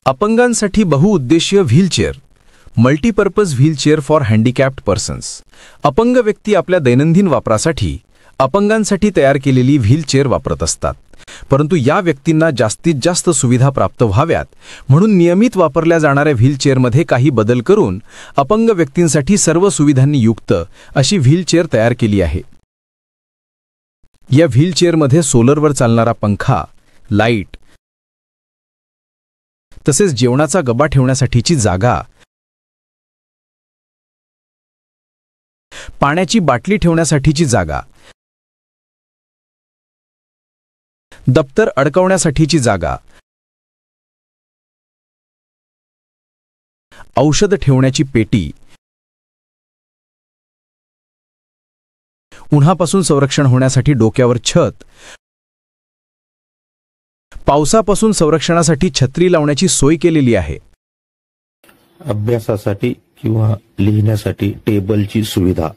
अपंगांसाठी बहुउद्देशीय wheelchair, multipurpose wheelchair for handicapped persons. अपंग व्यक्ती आपल्या दैनंदिन वापरासाठी अपंगांसाठी तयार केलेली व्हीलचेअर वापरत असतात. परंतु या व्यक्तींना जास्तीत जास्त सुविधा प्राप्त व्हाव्यात म्हणून नियमित वापरल्या जाणाऱ्या व्हीलचेअरमध्ये काही बदल करून अपंग व्यक्तींसाठी सर्व सुविधांनी युक्त अशी व्हीलचेअर तयार केली आहे. या व्हीलचेअरमध्ये सोलरवर चालणारा पंखा, लाईट, तसेच जेवणाचा डबा ठेवण्यासाठीची जागा, पाण्याची बाटली ठेवण्यासाठीची जागा, दप्तर अडकवण्यासाठीची जागा, औषध ठेवण्याची पेटी, उन्हापासून संरक्षण होण्यासाठी डोक्यावर छत, पावसापासून संरक्षणासाठी छत्री लावण्याची सोय केलेली आहे. अभ्यासासाठी किंवा लिहिण्यासाठी टेबलची सुविधा.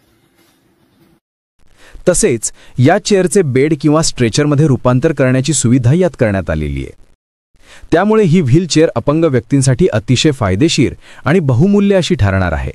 तसेच या चेअरचे बेड किंवा स्ट्रेचरमध्ये रूपांतर करण्याची सुविधा यात करण्यात आलेली आहे. त्यामुळे ही व्हीलचेअर अपंग व्यक्तींसाठी अतिशय फायदेशीर आणि बहुमूल्य अशी ठरणार आहे.